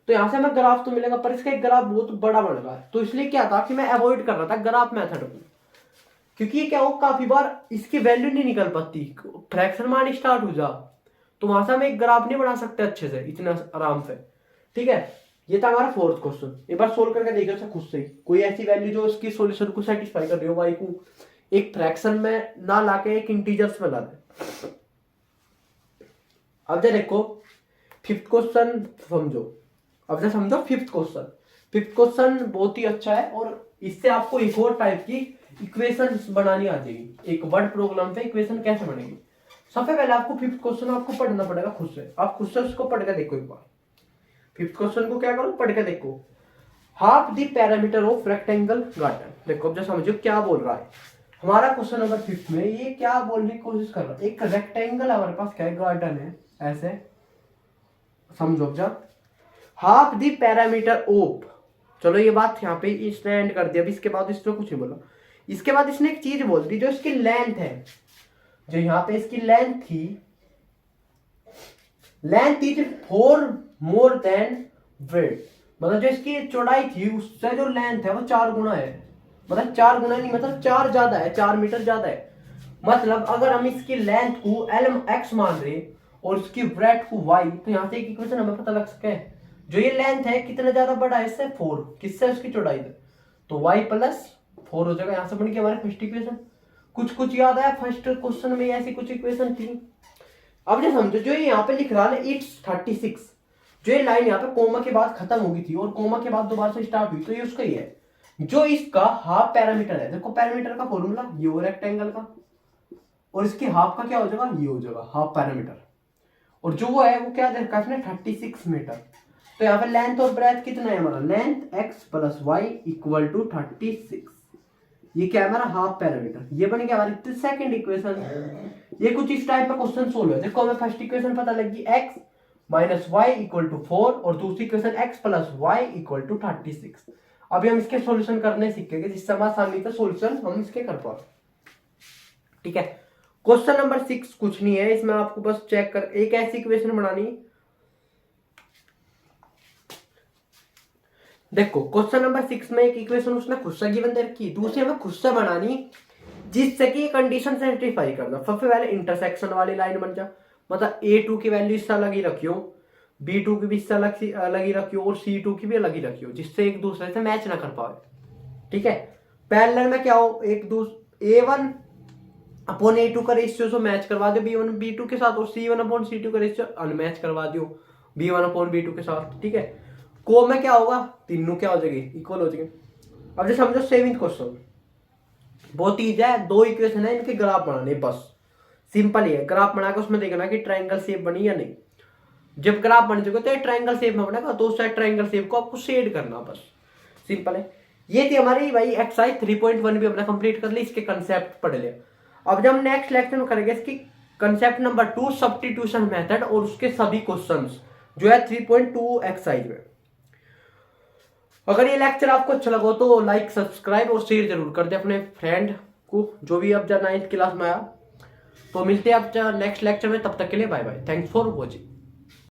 तो यहाँ से हमें ग्राफ तो मिलेगा, पर इसका एक ग्राफ बहुत बड़ा बन रहा है। तो इसलिए क्या था कि मैं अवॉइड कर रहा था ग्राफ मेथड को, क्योंकि क्या हो काफी बार इसकी वैल्यू नहीं निकल पाती, फ्रैक्शन मान स्टार्ट हो जा, तो वहां से हम एक ग्राफ नहीं बना सकते अच्छे से इतना आराम से। ठीक है, ये था हमारा फोर्थ क्वेश्चन। एक बार सोल्व करके देखिए उसे खुद से, कोई ऐसी वैल्यू जो उसकी सॉल्यूशन को सेटिस्फाई कर रही हो, वाई को एक फ्रैक्शन में ना लाके एक इंटीजर्स में ला दे। अब देखो फिफ्थ क्वेश्चन समझो। अब समझो फिफ्थ क्वेश्चन बहुत ही अच्छा है, और इससे आपको एक और टाइप की इक्वेशन बनानी आ जाएगी। एक वर्ड प्रोग्राम पे इक्वेशन कैसे बनेगी। सबसे पहले आपको फिफ्थ क्वेश्चन आपको पढ़ना पड़ेगा खुद से। आप खुद से उसको पढ़ के देखो एक बार। फिफ्थ क्वेश्चन को क्या करो, पढ़ के देखो। Half the parameter of rectangle garden. देखो अब जो समझो क्या बोल रहा है हमारा क्वेश्चन नंबर 5 में। ये क्या बोलने की कोशिश कर रहा है, एक रेक्टेंगल हमारे पास क्या है, गार्डन है, ऐसे समझो। जब हाफ द पैरामीटर ऑफ, चलो ये बात यहाँ पे इसने एंड कर दिया। अभी इसके बाद इसने कुछ नहीं बोला। इसके बाद इसने एक चीज बोल दी, जो इसकी लेंथ है, जो यहाँ पे इसकी लेंथ थी, length is 4 more than width. मतलब जो इसकी चौड़ाई थी उससे जो लेंथ है वो 4 गुना है। मतलब 4 गुना नहीं, मतलब 4 ज्यादा है, 4 मीटर ज्यादा है। मतलब अगर हम इसकी लेंथ को x मान रहे और इसकी ब्रेथ को y, तो यहाँ से एक इक्वेशन हमें पता लग सके, जो ये लेंथ है कितना ज्यादा बड़ा है इससे 4, किससे उसकी चौड़ाई है, तो y प्लस 4 हो जाएगा। यहाँ से बन गया हमारे फर्स्ट इक्वेशन। कुछ याद आया फर्स्ट क्वेश्चन में ऐसी कुछ इक्वेशन थी। अब जो समझो, जो ये यहाँ पे लिख रहा है इट्स 36, जो ये लाइन यहाँ पे कोमा के बाद खत्म होगी थी और कोमा के बाद दोबारा से स्टार्ट हुई, तो ये उसका ही है। जो इसका हाफ पैरामीटर है, देखो पैरामीटर का फॉर्मूला ये हो रेक्टेंगल का, और इसके हाफ का क्या हो जाएगा, ये हो जाएगा हाफ पैरामीटर। और जो वो है वो क्या देखा इसने 36 मीटर। तो यहाँ पे लेंथ और ब्रेथ कितना है हमारा, length x plus y equal to 36। ये क्या है हमारा हाफ पैरामीटर। ये बन गया हमारी सेकंड इक्वेशन। ये कुछ इस टाइप का क्वेश्चन सोल्व है। देखो हमें फर्स्ट इक्वेशन पता लगी x minus y equal to 4, और दूसरी equation x plus y equal to 36। अभी हम इसके सॉल्यूशन करने सीखेंगे जिससे हम आसानी से सॉल्यूशन हम इसके कर पाए। ठीक है, क्वेश्चन नंबर 6 कुछ नहीं है, इसमें आपको बस चेक कर एक ऐसी इक्वेशन बनानी देखो क्वेश्चन नंबर 6 में एक इक्वेशन उसने खुद से गिवन दे रखी, दूसरी हमें खुद से बनानी जिससे कि कंडीशन सेंटिफाई करना। सबसे पहले इंटरसेक्शन वाली लाइन बन जा, मतलब A2 की वैल्यू इससे अलग ही रखियो, B2 की भी इससे अलग ही रखियो और C2 की भी अलग ही रखियो, जिससे एक दूसरे से मैच ना कर पाए। ठीक है, पैरेलल में क्या हो, एक दूसरे A1 अपॉन A2 का रेशियो से मैच करवा दो B1 B2 के साथ, और C1 अपॉन C2 का रेशियो अनमैच करवा दियो B1 अपॉन B2 के साथ। ठीक है, को में क्या होगा, तीनों क्या हो जाएगी, इक्वल हो जाएंगे। अब जो समझो 7th क्वेश्चन बहुत ईजी है, दो इक्वेशन है, इनके ग्राफ बनाने, बस सिंपल ही है। ग्राफ बनाकर उसमें देखना कि ट्रायंगल शेप बनी या नहीं। जब ग्राफ बन चुके तो ट्रायंगल शेप में बनेगा, तो उस ट्रायंगल शेप को आपको शेड करना, बस सिंपल है। ये थी हमारी भाई एक्सरसाइज 3.1 भी अपना कंप्लीट कर ली, इसके कंसेप्ट पढ़ लिया। अब जब हम नेक्स्ट लेक्चर में करेंगे इसकी कंसेप्ट नंबर 2 सब्स्टिट्यूशन मेथड और उसके सभी क्वेश्चंस जो है 3.2 एक्सरसाइज में। अगर ये लेक्चर आपको अच्छा लगा तो लाइक सब्सक्राइब और शेयर जरूर कर दे अपने फ्रेंड को जो भी अब 9th क्लास में आया। तो मिलते हैं अब नेक्स्ट लेक्चर में, तब तक के लिए bye bye, thanks for watching.